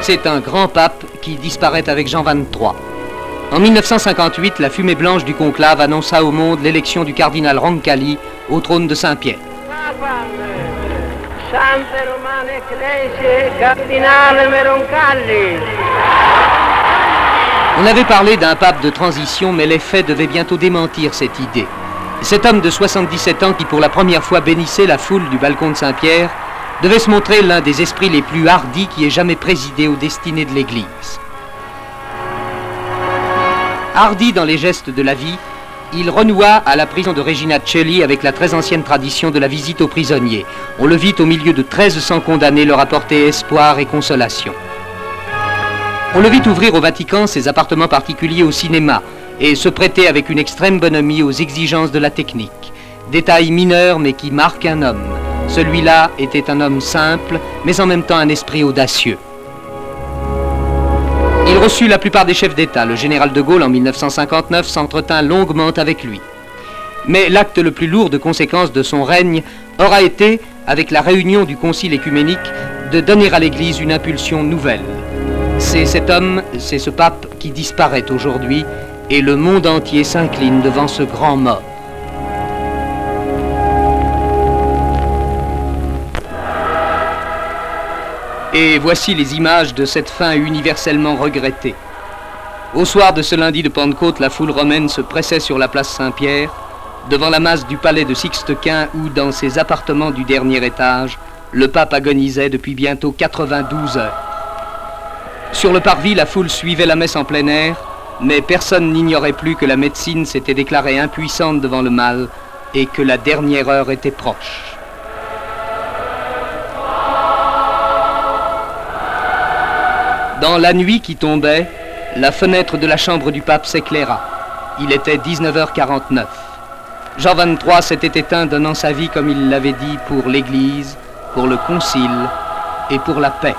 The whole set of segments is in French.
C'est un grand pape qui disparaît avec Jean XXIII. En 1958, la fumée blanche du conclave annonça au monde l'élection du cardinal Roncalli au trône de Saint-Pierre. On avait parlé d'un pape de transition, mais les faits devaient bientôt démentir cette idée. Cet homme de 77 ans qui pour la première fois bénissait la foule du balcon de Saint-Pierre devait se montrer l'un des esprits les plus hardis qui ait jamais présidé aux destinées de l'Église. Hardi dans les gestes de la vie, il renoua à la prison de Regina Coeli avec la très ancienne tradition de la visite aux prisonniers. On le vit au milieu de 1300 condamnés leur apporter espoir et consolation. On le vit ouvrir au Vatican ses appartements particuliers au cinéma et se prêter avec une extrême bonhomie aux exigences de la technique. Détail mineur mais qui marque un homme. Celui-là était un homme simple, mais en même temps un esprit audacieux. Il reçut la plupart des chefs d'État. Le général de Gaulle, en 1959, s'entretint longuement avec lui. Mais l'acte le plus lourd de conséquences de son règne aura été, avec la réunion du Concile écuménique, de donner à l'Église une impulsion nouvelle. C'est cet homme, c'est ce pape qui disparaît aujourd'hui, et le monde entier s'incline devant ce grand mort. Et voici les images de cette fin universellement regrettée. Au soir de ce lundi de Pentecôte, la foule romaine se pressait sur la place Saint-Pierre, devant la masse du palais de Sixte Quint où, dans ses appartements du dernier étage, le pape agonisait depuis bientôt 92 heures. Sur le parvis, la foule suivait la messe en plein air, mais personne n'ignorait plus que la médecine s'était déclarée impuissante devant le mal et que la dernière heure était proche. Dans la nuit qui tombait, la fenêtre de la chambre du pape s'éclaira. Il était 19h49. Jean XXIII s'était éteint, donnant sa vie, comme il l'avait dit, pour l'Église, pour le Concile et pour la paix.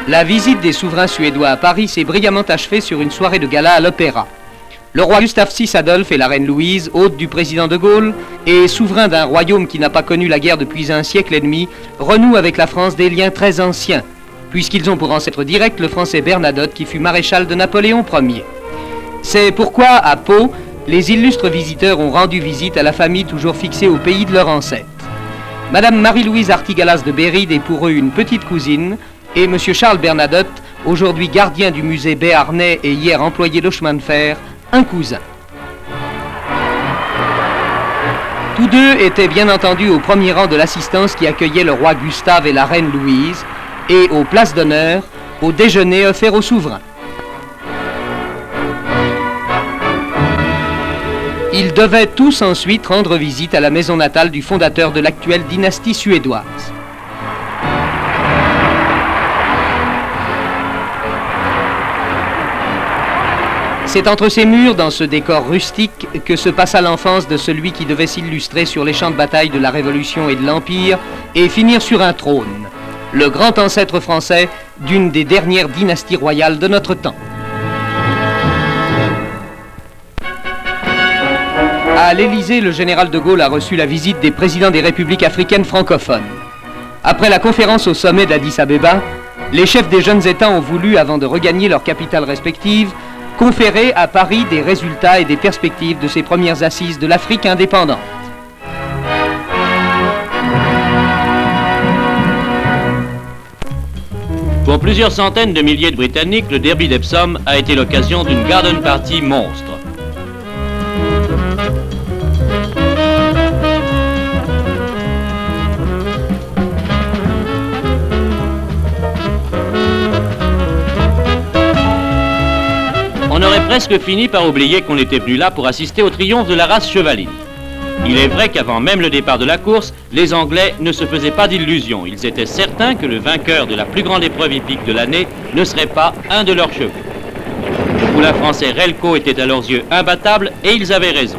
La visite des souverains suédois à Paris s'est brillamment achevée sur une soirée de gala à l'Opéra. Le roi Gustave VI Adolphe et la reine Louise, hôte du président de Gaulle, et souverain d'un royaume qui n'a pas connu la guerre depuis un siècle et demi, renouent avec la France des liens très anciens, puisqu'ils ont pour ancêtre direct le français Bernadotte qui fut maréchal de Napoléon Ier. C'est pourquoi, à Pau, les illustres visiteurs ont rendu visite à la famille toujours fixée au pays de leur ancêtre. Madame Marie-Louise Artigalas de Béride est pour eux une petite cousine, et Monsieur Charles Bernadotte, aujourd'hui gardien du musée béarnais et hier employé de chemin de fer, un cousin. Tous deux étaient bien entendu au premier rang de l'assistance qui accueillait le roi Gustave et la reine Louise, et aux places d'honneur, au déjeuner offert aux souverains. Ils devaient tous ensuite rendre visite à la maison natale du fondateur de l'actuelle dynastie suédoise. C'est entre ces murs, dans ce décor rustique, que se passa l'enfance de celui qui devait s'illustrer sur les champs de bataille de la Révolution et de l'Empire et finir sur un trône, le grand ancêtre français d'une des dernières dynasties royales de notre temps. À l'Élysée, le général de Gaulle a reçu la visite des présidents des républiques africaines francophones. Après la conférence au sommet d'Addis Abeba, les chefs des jeunes États ont voulu, avant de regagner leurs capitales respectives, conférer à Paris des résultats et des perspectives de ces premières assises de l'Afrique indépendante. Pour plusieurs centaines de milliers de Britanniques, le derby d'Epsom a été l'occasion d'une garden party monstre. On aurait presque fini par oublier qu'on était venu là pour assister au triomphe de la race chevaline. Il est vrai qu'avant même le départ de la course, les Anglais ne se faisaient pas d'illusions. Ils étaient certains que le vainqueur de la plus grande épreuve hippique de l'année ne serait pas un de leurs chevaux. Le poulain français Relco était à leurs yeux imbattable et ils avaient raison.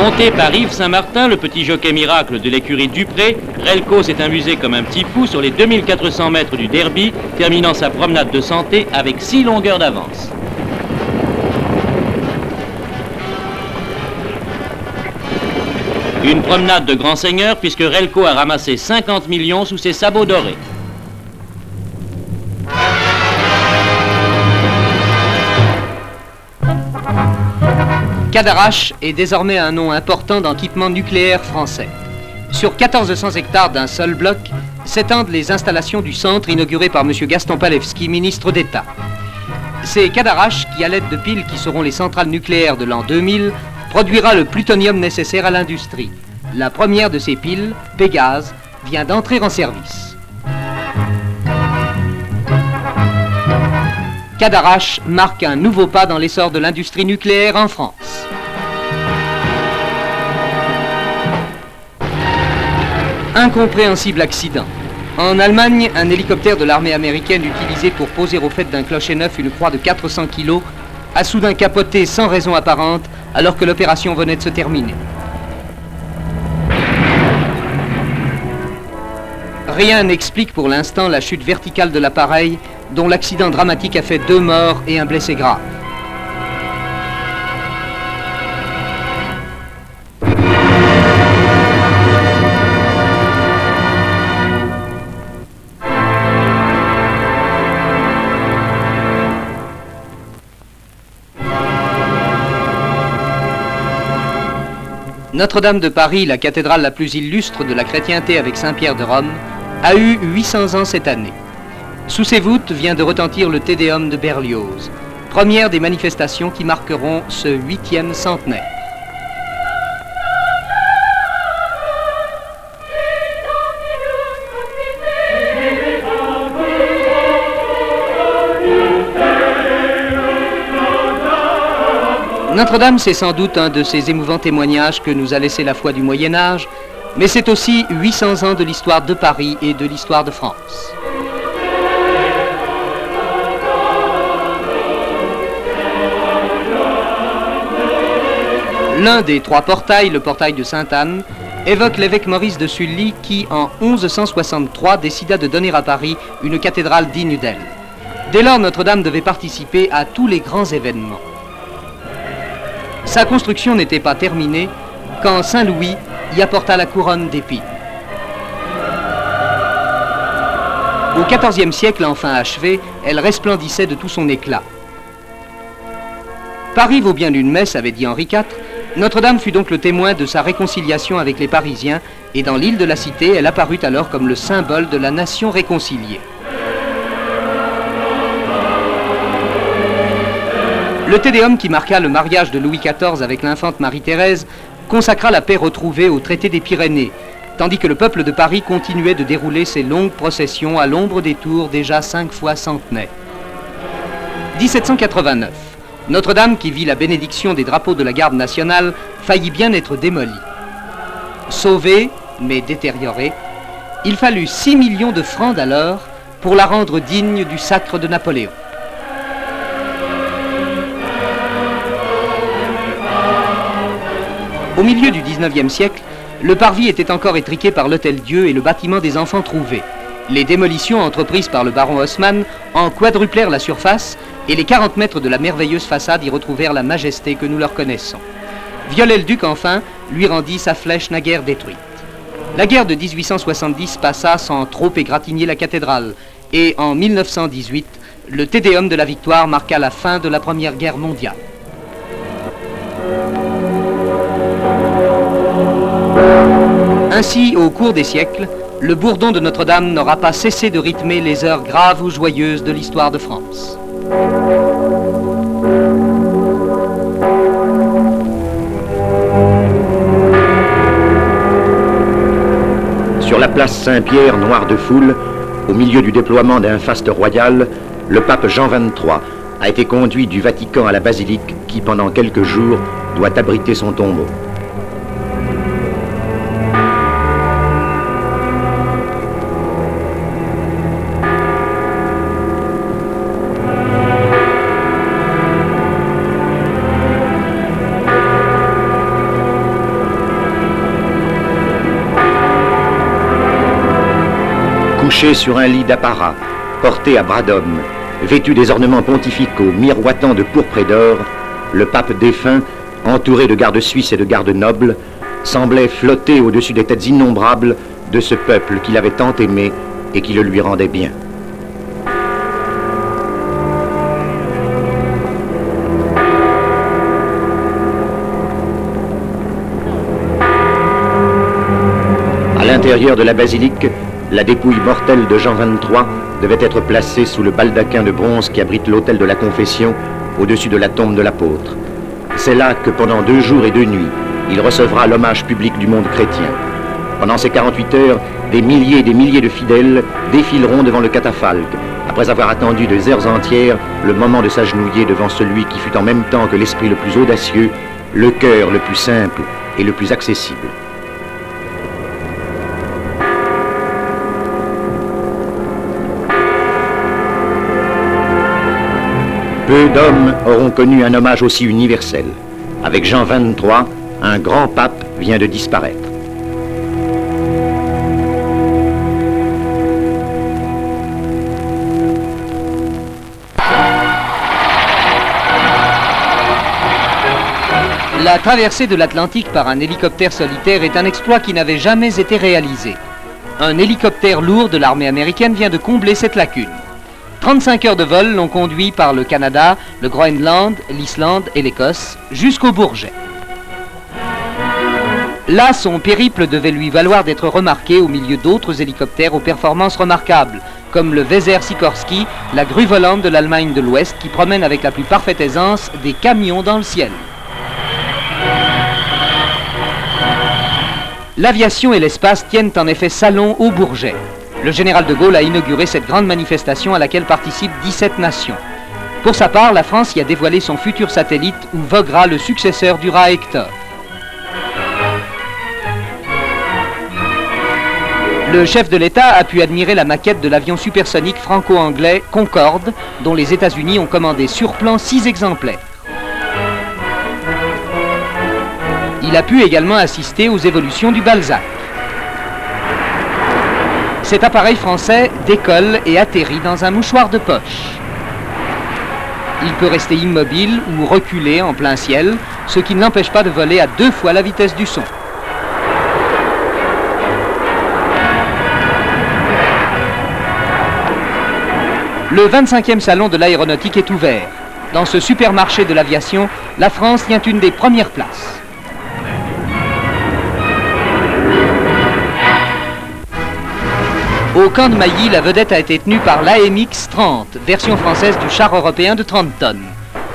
Monté par Yves Saint-Martin, le petit jockey miracle de l'écurie Dupré, Relco s'est amusé comme un petit fou sur les 2400 mètres du derby, terminant sa promenade de santé avec 6 longueurs d'avance. Une promenade de grand seigneur puisque Relco a ramassé 50 millions sous ses sabots dorés. Cadarache est désormais un nom important dans l'équipement nucléaire français. Sur 1400 hectares d'un seul bloc s'étendent les installations du centre inauguré par M. Gaston Palevski, ministre d'État. C'est Cadarache qui, à l'aide de piles qui seront les centrales nucléaires de l'an 2000, produira le plutonium nécessaire à l'industrie. La première de ces piles, Pégase, vient d'entrer en service. Cadarache marque un nouveau pas dans l'essor de l'industrie nucléaire en France. Incompréhensible accident. En Allemagne, un hélicoptère de l'armée américaine utilisé pour poser au fait d'un clocher neuf une croix de 400 kg a soudain capoté sans raison apparente alors que l'opération venait de se terminer. Rien n'explique pour l'instant la chute verticale de l'appareil dont l'accident dramatique a fait 2 morts et un blessé grave. Notre-Dame de Paris, la cathédrale la plus illustre de la chrétienté avec Saint-Pierre de Rome, a eu 800 ans cette année. Sous ses voûtes vient de retentir le Te Deum de Berlioz, première des manifestations qui marqueront ce 8e centenaire. Notre-Dame, c'est sans doute un de ces émouvants témoignages que nous a laissé la foi du Moyen-Âge, mais c'est aussi 800 ans de l'histoire de Paris et de l'histoire de France. L'un des 3 portails, le portail de Sainte-Anne, évoque l'évêque Maurice de Sully qui, en 1163, décida de donner à Paris une cathédrale digne d'elle. Dès lors, Notre-Dame devait participer à tous les grands événements. Sa construction n'était pas terminée quand Saint-Louis y apporta la couronne d'épines. Au XIVe siècle, enfin achevée, elle resplendissait de tout son éclat. Paris vaut bien une messe, avait dit Henri IV. Notre-Dame fut donc le témoin de sa réconciliation avec les Parisiens, et dans l'île de la Cité, elle apparut alors comme le symbole de la nation réconciliée. Le Te Deum qui marqua le mariage de Louis XIV avec l'infante Marie-Thérèse consacra la paix retrouvée au traité des Pyrénées, tandis que le peuple de Paris continuait de dérouler ses longues processions à l'ombre des tours déjà 5 fois centenaires. 1789. Notre-Dame, qui vit la bénédiction des drapeaux de la garde nationale, faillit bien être démolie. Sauvée, mais détériorée, il fallut 6 millions de francs d'alors pour la rendre digne du sacre de Napoléon. Au milieu du XIXe siècle, le parvis était encore étriqué par l'Hôtel-Dieu et le bâtiment des Enfants Trouvés. Les démolitions entreprises par le baron Haussmann en quadruplèrent la surface et les 40 mètres de la merveilleuse façade y retrouvèrent la majesté que nous leur connaissons. Viollet-le-Duc, enfin, lui rendit sa flèche naguère détruite. La guerre de 1870 passa sans trop égratigner la cathédrale et en 1918, le Te Deum de la Victoire marqua la fin de la Première Guerre mondiale. Ainsi, au cours des siècles, le bourdon de Notre-Dame n'aura pas cessé de rythmer les heures graves ou joyeuses de l'histoire de France. Sur la place Saint-Pierre, noire de foule, au milieu du déploiement d'un faste royal, le pape Jean XXIII a été conduit du Vatican à la basilique qui, pendant quelques jours, doit abriter son tombeau. Couché sur un lit d'apparat, porté à bras d'homme, vêtu des ornements pontificaux miroitant de pourpre et d'or, le pape défunt, entouré de gardes suisses et de gardes nobles, semblait flotter au-dessus des têtes innombrables de ce peuple qu'il avait tant aimé et qui le lui rendait bien. À l'intérieur de la basilique, la dépouille mortelle de Jean XXIII devait être placée sous le baldaquin de bronze qui abrite l'autel de la Confession au-dessus de la tombe de l'apôtre. C'est là que pendant 2 jours et 2 nuits, il recevra l'hommage public du monde chrétien. Pendant ces 48 heures, des milliers et des milliers de fidèles défileront devant le catafalque, après avoir attendu des heures entières le moment de s'agenouiller devant celui qui fut en même temps que l'esprit le plus audacieux, le cœur le plus simple et le plus accessible. Peu d'hommes auront connu un hommage aussi universel. Avec Jean XXIII, un grand pape vient de disparaître. La traversée de l'Atlantique par un hélicoptère solitaire est un exploit qui n'avait jamais été réalisé. Un hélicoptère lourd de l'armée américaine vient de combler cette lacune. 35 heures de vol l'ont conduit par le Canada, le Groenland, l'Islande et l'Écosse jusqu'au Bourget. Là, son périple devait lui valoir d'être remarqué au milieu d'autres hélicoptères aux performances remarquables, comme le Weser Sikorsky, la grue volante de l'Allemagne de l'Ouest qui promène avec la plus parfaite aisance des camions dans le ciel. L'aviation et l'espace tiennent en effet salon au Bourget. Le général de Gaulle a inauguré cette grande manifestation à laquelle participent 17 nations. Pour sa part, la France y a dévoilé son futur satellite où voguera le successeur du rat Hector. Le chef de l'État a pu admirer la maquette de l'avion supersonique franco-anglais Concorde, dont les États-Unis ont commandé sur plan 6 exemplaires. Il a pu également assister aux évolutions du Balzac. Cet appareil français décolle et atterrit dans un mouchoir de poche. Il peut rester immobile ou reculer en plein ciel, ce qui ne l'empêche pas de voler à 2 fois la vitesse du son. Le 25e salon de l'aéronautique est ouvert. Dans ce supermarché de l'aviation, la France tient une des premières places. Au camp de Mailly, la vedette a été tenue par l'AMX-30, version française du char européen de 30 tonnes.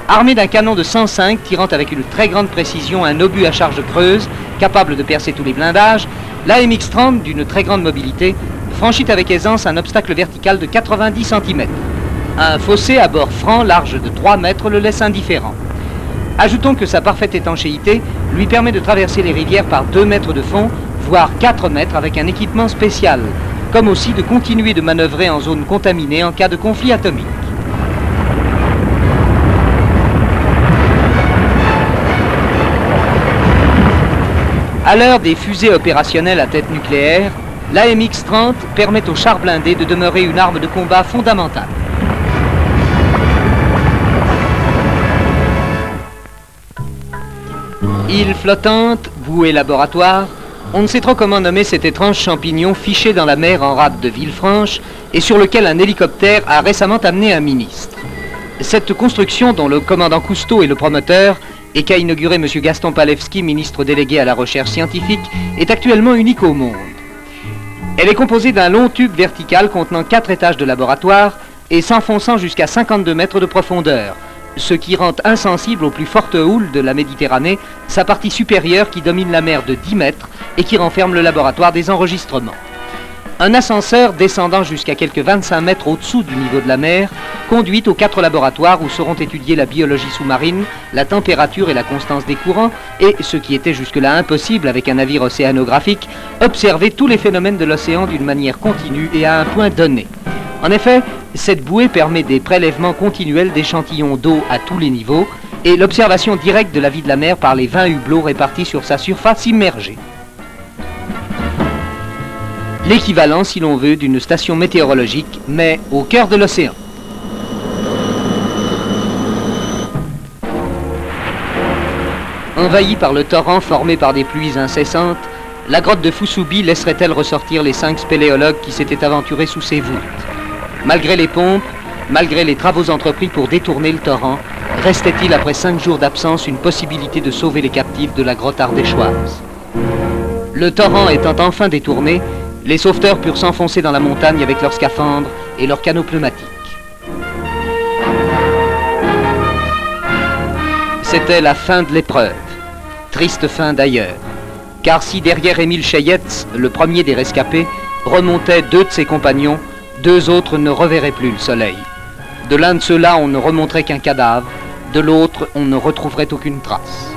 Armé d'un canon de 105 tirant avec une très grande précision un obus à charge creuse, capable de percer tous les blindages, l'AMX-30, d'une très grande mobilité, franchit avec aisance un obstacle vertical de 90 cm. Un fossé à bord franc large de 3 mètres le laisse indifférent. Ajoutons que sa parfaite étanchéité lui permet de traverser les rivières par 2 mètres de fond, voire 4 mètres avec un équipement spécial, comme aussi de continuer de manœuvrer en zone contaminée en cas de conflit atomique. À l'heure des fusées opérationnelles à tête nucléaire, l'AMX-30 permet aux chars blindés de demeurer une arme de combat fondamentale. Île flottante, bouée laboratoire, on ne sait trop comment nommer cet étrange champignon fiché dans la mer en rade de Villefranche et sur lequel un hélicoptère a récemment amené un ministre. Cette construction, dont le commandant Cousteau est le promoteur et qu'a inauguré M. Gaston Palevski, ministre délégué à la recherche scientifique, est actuellement unique au monde. Elle est composée d'un long tube vertical contenant 4 étages de laboratoire et s'enfonçant jusqu'à 52 mètres de profondeur, ce qui rend insensible aux plus fortes houles de la Méditerranée sa partie supérieure qui domine la mer de 10 mètres et qui renferme le laboratoire des enregistrements. Un ascenseur descendant jusqu'à quelques 25 mètres au-dessous du niveau de la mer conduit aux 4 laboratoires où seront étudiés la biologie sous-marine, la température et la constance des courants et, ce qui était jusque-là impossible avec un navire océanographique, observer tous les phénomènes de l'océan d'une manière continue et à un point donné. En effet, cette bouée permet des prélèvements continuels d'échantillons d'eau à tous les niveaux et l'observation directe de la vie de la mer par les 20 hublots répartis sur sa surface immergée. L'équivalent, si l'on veut, d'une station météorologique, mais au cœur de l'océan. Envahie par le torrent formé par des pluies incessantes, la grotte de Fusubi laisserait-elle ressortir les 5 spéléologues qui s'étaient aventurés sous ses voûtes? Malgré les pompes, malgré les travaux entrepris pour détourner le torrent, restait-il après 5 jours d'absence une possibilité de sauver les captifs de la grotte ardéchoise? Le torrent étant enfin détourné, les sauveteurs purent s'enfoncer dans la montagne avec leurs scaphandres et leurs canots pneumatiques. C'était la fin de l'épreuve. Triste fin d'ailleurs. Car si derrière Émile Cheyetz, le premier des rescapés, remontaient 2 de ses compagnons, 2 autres ne reverraient plus le soleil. De l'un de ceux-là, on ne remonterait qu'un cadavre, de l'autre, on ne retrouverait aucune trace.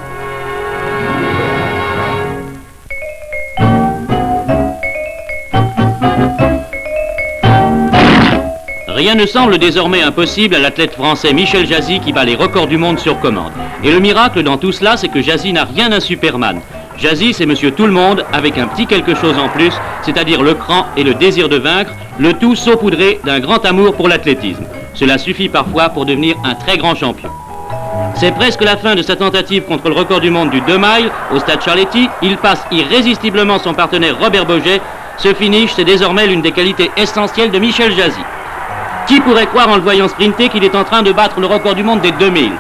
Rien ne semble désormais impossible à l'athlète français Michel Jazy qui bat les records du monde sur commande. Et le miracle dans tout cela, c'est que Jazy n'a rien d'un Superman. Jazy, c'est monsieur tout le monde, avec un petit quelque chose en plus, c'est-à-dire le cran et le désir de vaincre, le tout saupoudré d'un grand amour pour l'athlétisme. Cela suffit parfois pour devenir un très grand champion. C'est presque la fin de sa tentative contre le record du monde du 2 miles au stade Charletti. Il passe irrésistiblement son partenaire Robert Boget. Ce finish, c'est désormais l'une des qualités essentielles de Michel Jazy. Qui pourrait croire en le voyant sprinter qu'il est en train de battre le record du monde des 2000?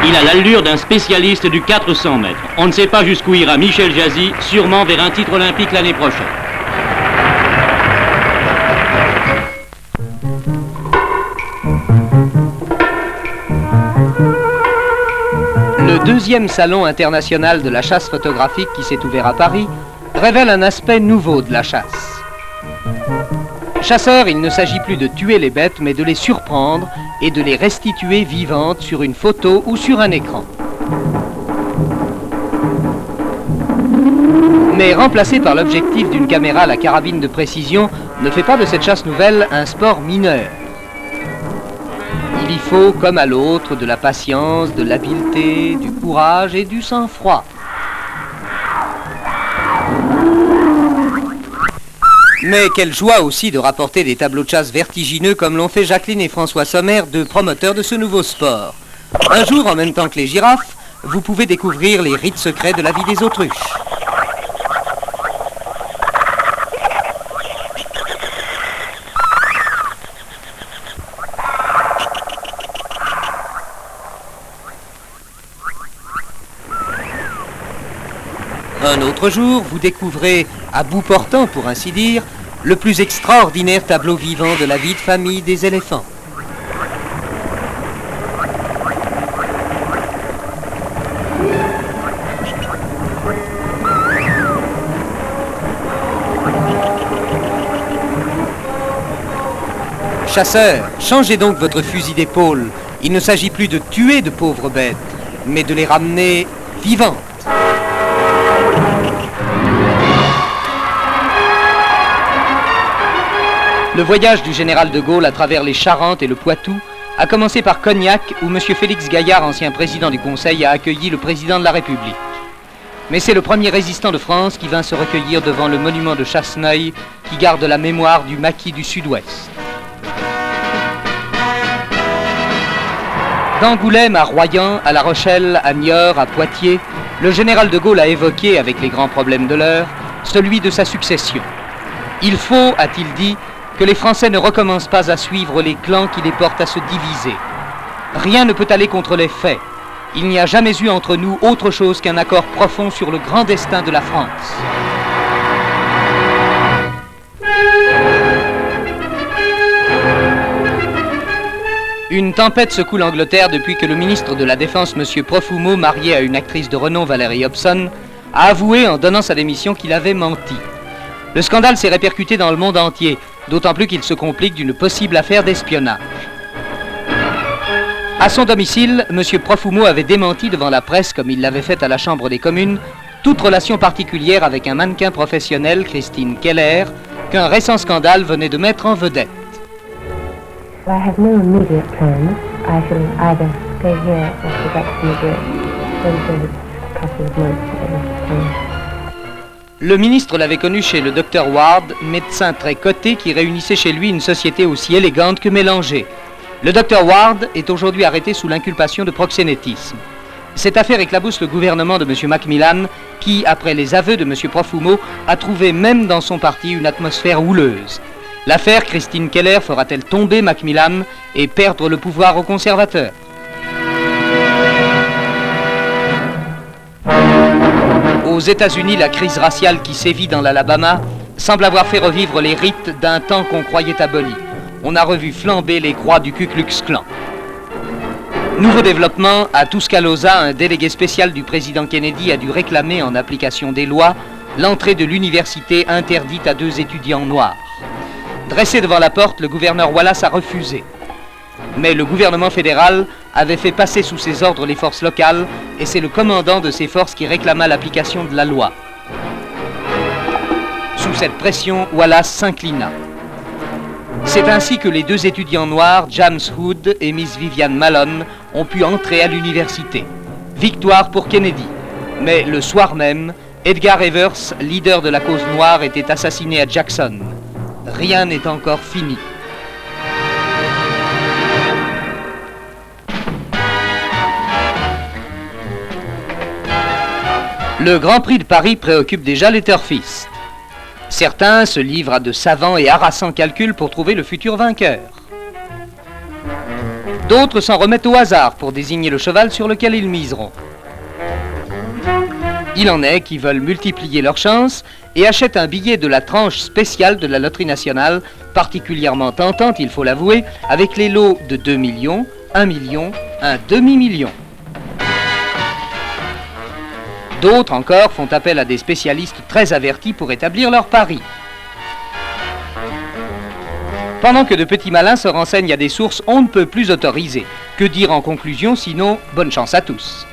Il a l'allure d'un spécialiste du 400 mètres. On ne sait pas jusqu'où ira Michel Jazy, sûrement vers un titre olympique l'année prochaine. Le 2e salon international de la chasse photographique qui s'est ouvert à Paris révèle un aspect nouveau de la chasse. Chasseur, il ne s'agit plus de tuer les bêtes, mais de les surprendre et de les restituer vivantes sur une photo ou sur un écran. Mais remplacé par l'objectif d'une caméra à la carabine de précision ne fait pas de cette chasse nouvelle un sport mineur. Il y faut, comme à l'autre, de la patience, de l'habileté, du courage et du sang-froid. Mais quelle joie aussi de rapporter des tableaux de chasse vertigineux comme l'ont fait Jacqueline et François Sommer, 2 promoteurs de ce nouveau sport. Un jour, en même temps que les girafes, vous pouvez découvrir les rites secrets de la vie des autruches. Un autre jour, vous découvrez, à bout portant pour ainsi dire, le plus extraordinaire tableau vivant de la vie de famille des éléphants. Chasseurs, changez donc votre fusil d'épaule. Il ne s'agit plus de tuer de pauvres bêtes, mais de les ramener vivantes. Le voyage du général de Gaulle à travers les Charentes et le Poitou a commencé par Cognac, où M. Félix Gaillard, ancien président du Conseil, a accueilli le président de la République. Mais c'est le premier résistant de France qui vint se recueillir devant le monument de Chasseneuil qui garde la mémoire du maquis du Sud-Ouest. D'Angoulême à Royan, à La Rochelle, à Niort, à Poitiers, le général de Gaulle a évoqué, avec les grands problèmes de l'heure, celui de sa succession. Il faut, a-t-il dit, que les Français ne recommencent pas à suivre les clans qui les portent à se diviser. Rien ne peut aller contre les faits. Il n'y a jamais eu entre nous autre chose qu'un accord profond sur le grand destin de la France. Une tempête secoue l'Angleterre depuis que le ministre de la Défense, M. Profumo, marié à une actrice de renom, Valérie Hobson, a avoué en donnant sa démission qu'il avait menti. Le scandale s'est répercuté dans le monde entier, d'autant plus qu'il se complique d'une possible affaire d'espionnage. À son domicile, M. Profumo avait démenti devant la presse, comme il l'avait fait à la Chambre des communes, toute relation particulière avec un mannequin professionnel, Christine Keller, qu'un récent scandale venait de mettre en vedette. I have no immediate plans. I shall either stay here or go back to Madrid. Over a couple of months. Le ministre l'avait connu chez le Dr Ward, médecin très coté qui réunissait chez lui une société aussi élégante que mélangée. Le Dr Ward est aujourd'hui arrêté sous l'inculpation de proxénétisme. Cette affaire éclabousse le gouvernement de M. Macmillan, qui, après les aveux de M. Profumo, a trouvé même dans son parti une atmosphère houleuse. L'affaire Christine Keller fera-t-elle tomber Macmillan et perdre le pouvoir aux conservateurs? Aux États-Unis, la crise raciale qui sévit dans l'Alabama semble avoir fait revivre les rites d'un temps qu'on croyait aboli. On a revu flamber les croix du Ku Klux Klan. Nouveau développement, à Tuscaloosa, un délégué spécial du président Kennedy a dû réclamer, en application des lois, l'entrée de l'université interdite à 2 étudiants noirs. Dressé devant la porte, le gouverneur Wallace a refusé. Mais le gouvernement fédéral avait fait passer sous ses ordres les forces locales, et c'est le commandant de ces forces qui réclama l'application de la loi. Sous cette pression, Wallace s'inclina. C'est ainsi que les 2 étudiants noirs, James Hood et Miss Vivian Malone, ont pu entrer à l'université. Victoire pour Kennedy. Mais le soir même, Edgar Evers, leader de la cause noire, était assassiné à Jackson. Rien n'est encore fini. Le Grand Prix de Paris préoccupe déjà les turfistes. Certains se livrent à de savants et harassants calculs pour trouver le futur vainqueur. D'autres s'en remettent au hasard pour désigner le cheval sur lequel ils miseront. Il en est qui veulent multiplier leurs chances et achètent un billet de la tranche spéciale de la Loterie nationale, particulièrement tentante, il faut l'avouer, avec les lots de 2 millions, 1 million, un demi-million. D'autres encore font appel à des spécialistes très avertis pour établir leurs paris. Pendant que de petits malins se renseignent à des sources on ne peut plus autorisées. Que dire en conclusion sinon bonne chance à tous.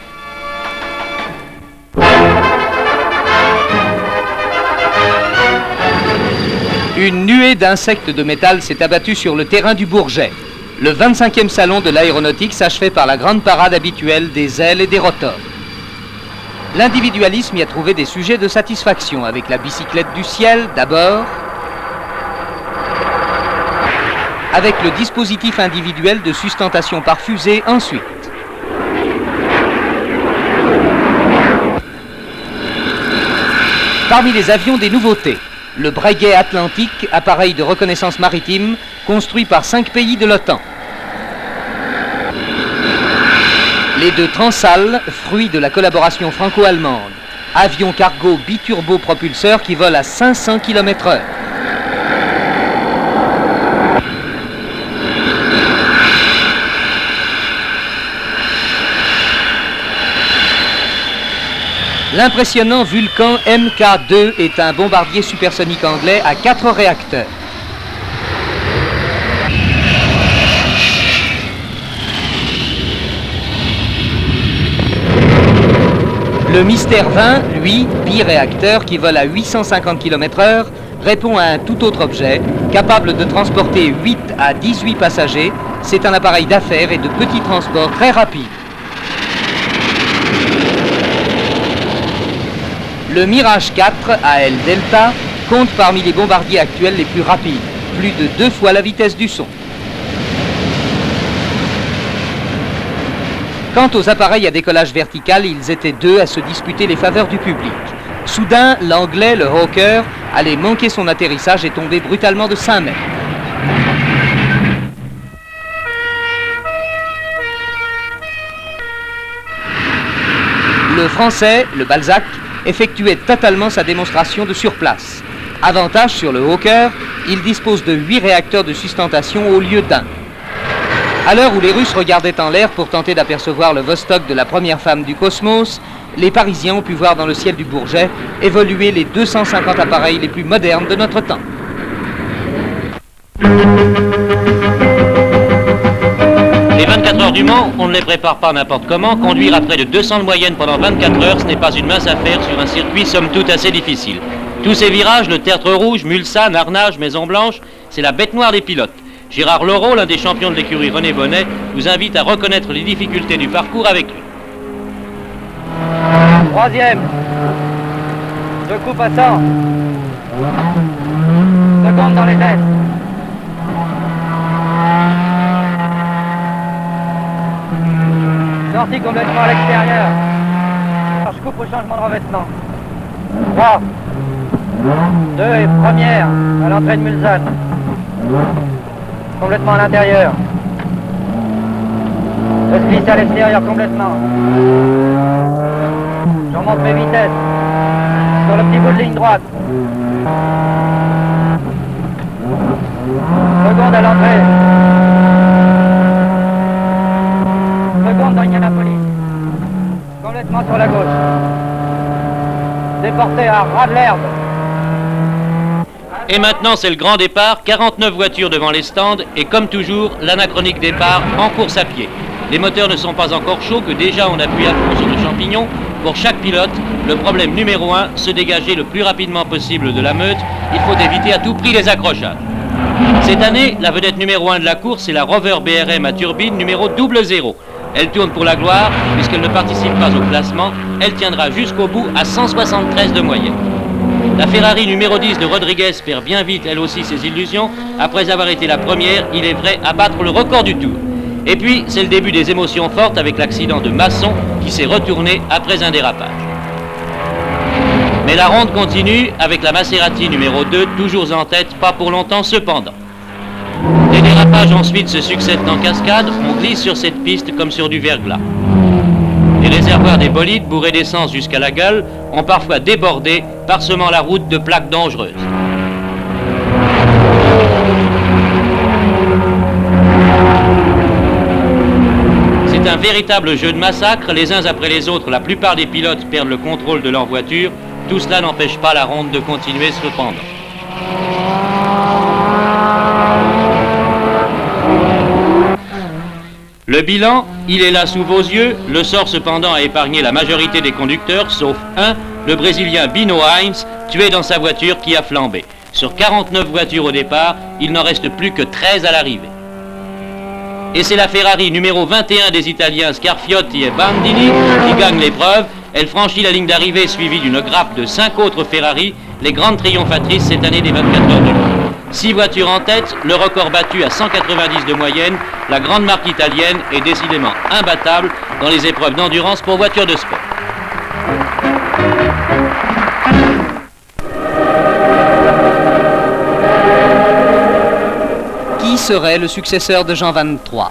Une nuée d'insectes de métal s'est abattue sur le terrain du Bourget. Le 25e salon de l'aéronautique s'achevait par la grande parade habituelle des ailes et des rotors. L'individualisme y a trouvé des sujets de satisfaction, avec la bicyclette du ciel d'abord, avec le dispositif individuel de sustentation par fusée ensuite. Parmi les avions des nouveautés, le Breguet Atlantique, appareil de reconnaissance maritime, construit par 5 pays de l'OTAN. Les 2 Transal, fruits de la collaboration franco-allemande, avion cargo biturbo-propulseur qui vole à 500 km/h. L'impressionnant Vulcan Mk2 est un bombardier supersonique anglais à 4 réacteurs. Le Mystère 20, lui, biréacteur qui vole à 850 km/h, répond à un tout autre objet, capable de transporter 8 à 18 passagers. C'est un appareil d'affaires et de petits transports très rapide. Le Mirage 4 AL Delta compte parmi les bombardiers actuels les plus rapides, plus de 2 fois la vitesse du son. Quant aux appareils à décollage vertical, ils étaient 2 à se disputer les faveurs du public. Soudain, l'anglais, le Hawker, allait manquer son atterrissage et tomber brutalement de 5 mètres. Le Français, le Balzac, effectuait totalement sa démonstration de surplace. Avantage sur le Hawker, il dispose de 8 réacteurs de sustentation au lieu d'1. À l'heure où les Russes regardaient en l'air pour tenter d'apercevoir le Vostok de la première femme du cosmos, les Parisiens ont pu voir dans le ciel du Bourget évoluer les 250 appareils les plus modernes de notre temps. Les 24 heures du Mans, on ne les prépare pas n'importe comment. Conduire à près de 200 de moyenne pendant 24 heures, ce n'est pas une mince affaire sur un circuit somme toute assez difficile. Tous ces virages, le Tertre Rouge, Mulsanne, Arnage, Maison Blanche, c'est la bête noire des pilotes. Gérard Laureau, l'un des champions de l'écurie René Bonnet, vous invite à reconnaître les difficultés du parcours avec lui. 3e. 2 coups passants. Seconde dans les têtes. sortie complètement à l'extérieur. Alors, je coupe au changement de revêtement. 3, 2 et première à l'entrée de Mulsanne. Complètement à l'intérieur. Je glisse à l'extérieur complètement. Je remonte mes vitesses. Sur le petit bout de ligne droite. Seconde à l'entrée. Seconde dans Indianapolis. Complètement sur la gauche. Déporté à ras de l'herbe. Et maintenant, c'est le grand départ, 49 voitures devant les stands, et comme toujours, l'anachronique départ en course à pied. Les moteurs ne sont pas encore chauds, que déjà on appuie à fond sur le champignon. Pour chaque pilote, le problème numéro 1, se dégager le plus rapidement possible de la meute. Il faut éviter à tout prix les accrochages. Cette année, la vedette numéro 1 de la course est la Rover BRM à turbine numéro 00. Elle tourne pour la gloire, puisqu'elle ne participe pas au classement. Elle tiendra jusqu'au bout à 173 de moyenne. La Ferrari numéro 10 de Rodriguez perd bien vite, elle aussi, ses illusions. Après avoir été la première, il est vrai, à battre le record du Tour. Et puis, c'est le début des émotions fortes avec l'accident de Masson qui s'est retourné après un dérapage. Mais la ronde continue avec la Maserati numéro 2, toujours en tête, pas pour longtemps cependant. Les dérapages ensuite se succèdent en cascade, on glisse sur cette piste comme sur du verglas. Les réservoirs des bolides, bourrés d'essence jusqu'à la gueule, ont parfois débordé, parsemant la route de plaques dangereuses. C'est un véritable jeu de massacre, les uns après les autres, la plupart des pilotes perdent le contrôle de leur voiture. Tout cela n'empêche pas la ronde de continuer cependant. Le bilan, il est là sous vos yeux. Le sort cependant a épargné la majorité des conducteurs, sauf un, le Brésilien Bino Heinz, tué dans sa voiture qui a flambé. Sur 49 voitures au départ, il n'en reste plus que 13 à l'arrivée. Et c'est la Ferrari numéro 21 des Italiens Scarfiotti et Bandini qui gagne l'épreuve. Elle franchit la ligne d'arrivée suivie d'une grappe de 5 autres Ferrari, les grandes triomphatrices cette année des 24 heures du Mans. 6 voitures en tête, le record battu à 190 de moyenne, la grande marque italienne est décidément imbattable dans les épreuves d'endurance pour voitures de sport. Qui serait le successeur de Jean XXIII?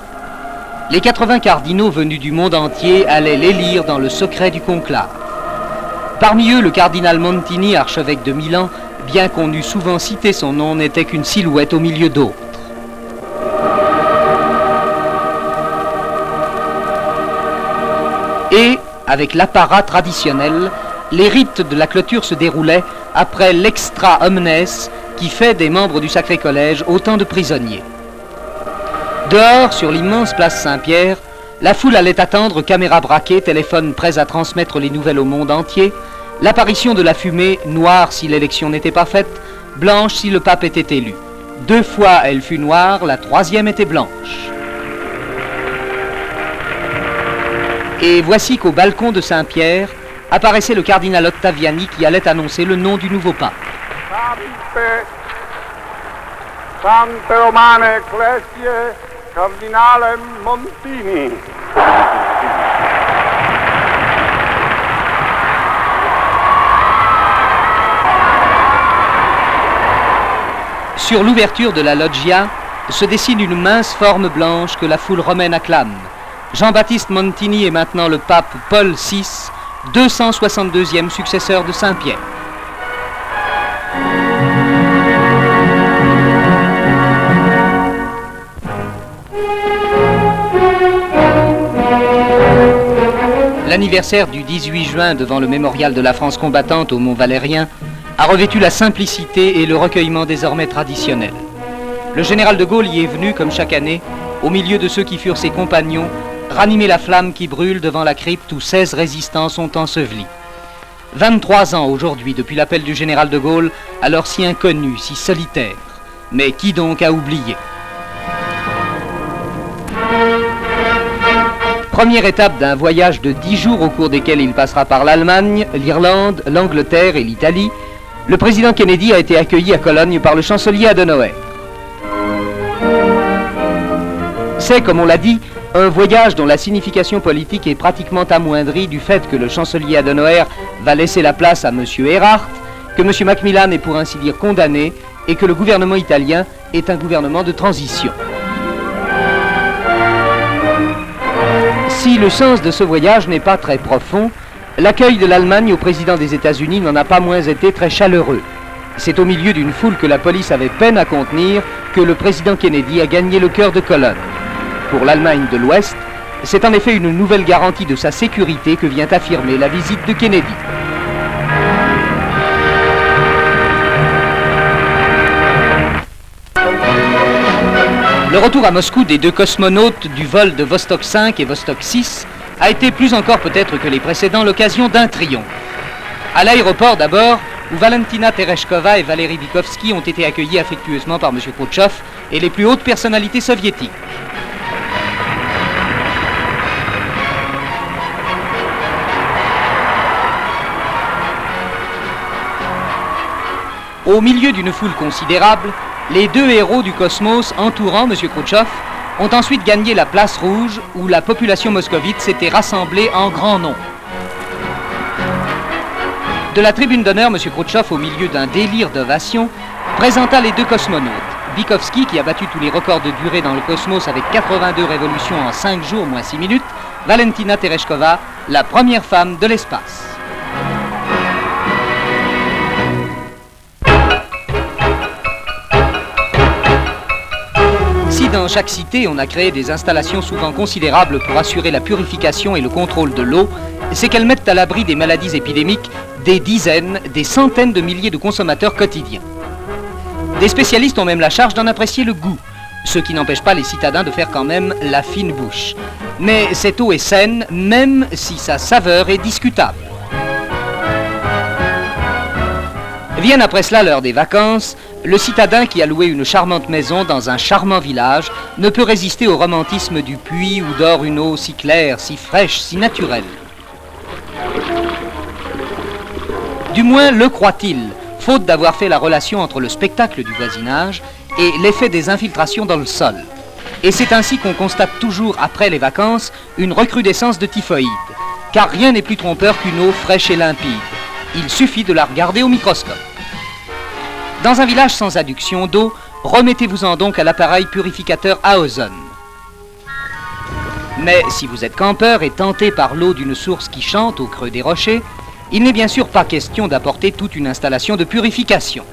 Les 80 cardinaux venus du monde entier allaient l'élire dans le secret du conclave. Parmi eux, le cardinal Montini, archevêque de Milan, bien qu'on eût souvent cité son nom, n'était qu'une silhouette au milieu d'autres. Et, avec l'apparat traditionnel, les rites de la clôture se déroulaient après l'extra omnes qui fait des membres du Sacré Collège autant de prisonniers. Dehors, sur l'immense place Saint-Pierre, la foule allait attendre, caméras braquées, téléphones prêts à transmettre les nouvelles au monde entier, l'apparition de la fumée, noire si l'élection n'était pas faite, blanche si le pape était élu. 2 fois elle fut noire, la 3e était blanche. Et voici qu'au balcon de Saint-Pierre apparaissait le cardinal Ottaviani qui allait annoncer le nom du nouveau pape. Sante Romane Ecclesiae, Cardinale Montini. Sur l'ouverture de la loggia se dessine une mince forme blanche que la foule romaine acclame. Jean-Baptiste Montini est maintenant le pape Paul VI, 262e successeur de Saint-Pierre. L'anniversaire du 18 juin devant le mémorial de la France combattante au Mont-Valérien a revêtu la simplicité et le recueillement désormais traditionnels. Le général de Gaulle y est venu, comme chaque année, au milieu de ceux qui furent ses compagnons, ranimer la flamme qui brûle devant la crypte où 16 résistants sont ensevelis. 23 ans aujourd'hui depuis l'appel du général de Gaulle, alors si inconnu, si solitaire. Mais qui donc a oublié ? Première étape d'un voyage de 10 jours au cours desquels il passera par l'Allemagne, l'Irlande, l'Angleterre et l'Italie, le président Kennedy a été accueilli à Cologne par le chancelier Adenauer. C'est, comme on l'a dit, Un voyage dont la signification politique est pratiquement amoindrie du fait que le chancelier Adenauer va laisser la place à M. Erhardt, que M. Macmillan est pour ainsi dire condamné et que le gouvernement italien est un gouvernement de transition. Si le sens de ce voyage n'est pas très profond, l'accueil de l'Allemagne au président des États-Unis n'en a pas moins été très chaleureux. C'est au milieu d'une foule que la police avait peine à contenir que le président Kennedy a gagné le cœur de colonne. Pour l'Allemagne de l'Ouest, c'est en effet une nouvelle garantie de sa sécurité que vient affirmer la visite de Kennedy. Le retour à Moscou des deux cosmonautes du vol de Vostok 5 et Vostok 6 a été plus encore peut-être que les précédents l'occasion d'un triomphe. À l'aéroport d'abord, où Valentina Tereshkova et Valery Vykovsky ont été accueillis affectueusement par M. Khrouchtchev et les plus hautes personnalités soviétiques. Au milieu d'une foule considérable, les deux héros du cosmos entourant M. Khrouchtchev ont ensuite gagné la place rouge où la population moscovite s'était rassemblée en grand nombre. De la tribune d'honneur, M. Khrouchtchev, au milieu d'un délire d'ovation, présenta les deux cosmonautes. Vykovsky, qui a battu tous les records de durée dans le cosmos avec 82 révolutions en 5 jours moins 6 minutes, Valentina Tereshkova, la première femme de l'espace. Si dans chaque cité on a créé des installations souvent considérables pour assurer la purification et le contrôle de l'eau, c'est qu'elles mettent à l'abri des maladies épidémiques des dizaines, des centaines de milliers de consommateurs quotidiens. Des spécialistes ont même la charge d'en apprécier le goût, ce qui n'empêche pas les citadins de faire quand même la fine bouche. Mais cette eau est saine, même si sa saveur est discutable. Vienne après cela l'heure des vacances, le citadin qui a loué une charmante maison dans un charmant village ne peut résister au romantisme du puits où dort une eau si claire, si fraîche, si naturelle. Du moins le croit-il, faute d'avoir fait la relation entre le spectacle du voisinage et l'effet des infiltrations dans le sol. Et c'est ainsi qu'on constate toujours après les vacances une recrudescence de typhoïde, car rien n'est plus trompeur qu'une eau fraîche et limpide. Il suffit de la regarder au microscope. Dans un village sans adduction d'eau, remettez-vous-en donc à l'appareil purificateur à ozone. Mais si vous êtes campeur et tenté par l'eau d'une source qui chante au creux des rochers, il n'est bien sûr pas question d'apporter toute une installation de purification.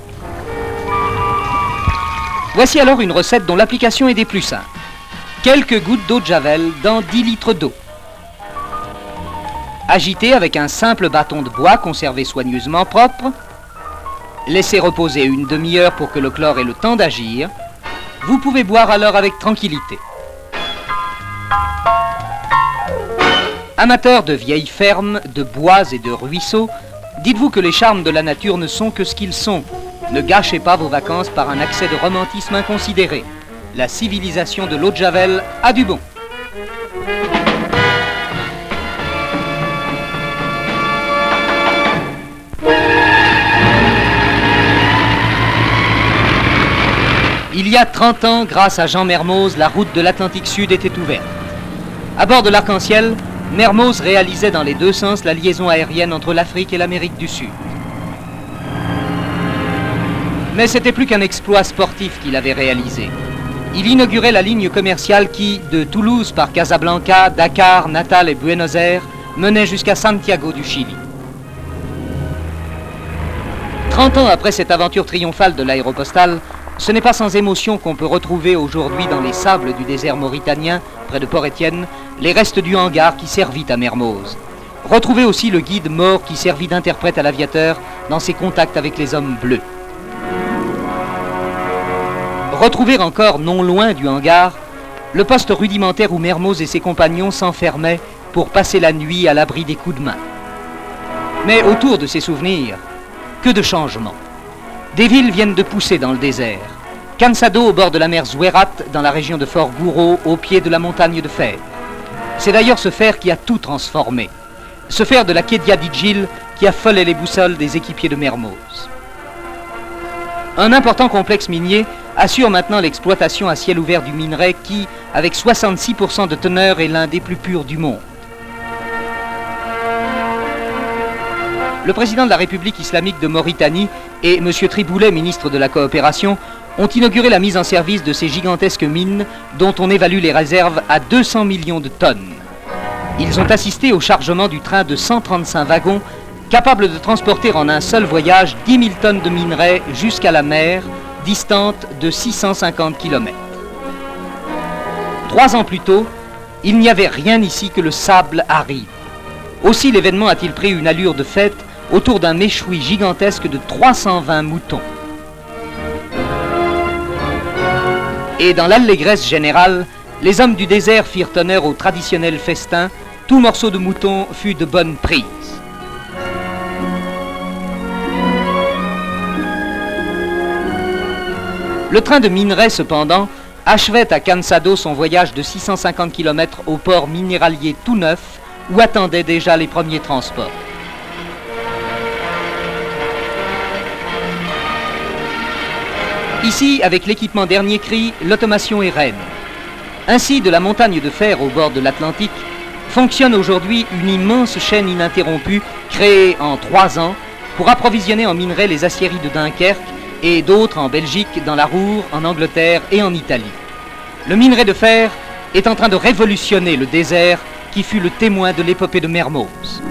Voici alors une recette dont l'application est des plus simples. Quelques gouttes d'eau de Javel dans 10 litres d'eau. Agitez avec un simple bâton de bois conservé soigneusement propre. Laissez reposer une demi-heure pour que le chlore ait le temps d'agir. Vous pouvez boire alors avec tranquillité. Amateurs de vieilles fermes, de bois et de ruisseaux, dites-vous que les charmes de la nature ne sont que ce qu'ils sont. Ne gâchez pas vos vacances par un accès de romantisme inconsidéré. La civilisation de l'eau de Javel a du bon. Il y a 30 ans, grâce à Jean Mermoz, la route de l'Atlantique Sud était ouverte. À bord de l'Arc-en-Ciel, Mermoz réalisait dans les deux sens la liaison aérienne entre l'Afrique et l'Amérique du Sud. Mais c'était plus qu'un exploit sportif qu'il avait réalisé. Il inaugurait la ligne commerciale qui, de Toulouse par Casablanca, Dakar, Natal et Buenos Aires, menait jusqu'à Santiago du Chili. 30 ans après cette aventure triomphale de l'aéropostale, ce n'est pas sans émotion qu'on peut retrouver aujourd'hui dans les sables du désert mauritanien, près de Port-Étienne, les restes du hangar qui servit à Mermoz. Retrouver aussi le guide mort qui servit d'interprète à l'aviateur dans ses contacts avec les hommes bleus. Retrouver encore, non loin du hangar, le poste rudimentaire où Mermoz et ses compagnons s'enfermaient pour passer la nuit à l'abri des coups de main. Mais autour de ces souvenirs, que de changements. Des villes viennent de pousser dans le désert. Cansado au bord de la mer Zouérat, dans la région de Fort Gouraud, au pied de la montagne de fer. C'est d'ailleurs ce fer qui a tout transformé. Ce fer de la Kedia d'Idjil qui affolait les boussoles des équipiers de Mermoz. Un important complexe minier assure maintenant l'exploitation à ciel ouvert du minerai qui, avec 66% de teneur, est l'un des plus purs du monde. Le président de la République islamique de Mauritanie et M. Triboulet, ministre de la Coopération, ont inauguré la mise en service de ces gigantesques mines dont on évalue les réserves à 200 millions de tonnes. Ils ont assisté au chargement du train de 135 wagons capable de transporter en un seul voyage 10 000 tonnes de minerai jusqu'à la mer, distante de 650 km. 3 ans plus tôt, il n'y avait rien ici que le sable aride. Aussi l'événement a-t-il pris une allure de fête autour d'un méchoui gigantesque de 320 moutons. Et dans l'allégresse générale, les hommes du désert firent honneur au traditionnel festin, tout morceau de mouton fut de bonne prise. Le train de minerai, cependant, achevait à Cansado son voyage de 650 km au port minéralier tout neuf, où attendaient déjà les premiers transports. Ici, avec l'équipement dernier cri, l'automation est reine. Ainsi, de la montagne de fer au bord de l'Atlantique, fonctionne aujourd'hui une immense chaîne ininterrompue, créée en 3 ans, pour approvisionner en minerai les aciéries de Dunkerque et d'autres en Belgique, dans la Ruhr, en Angleterre et en Italie. Le minerai de fer est en train de révolutionner le désert qui fut le témoin de l'épopée de Mermoz.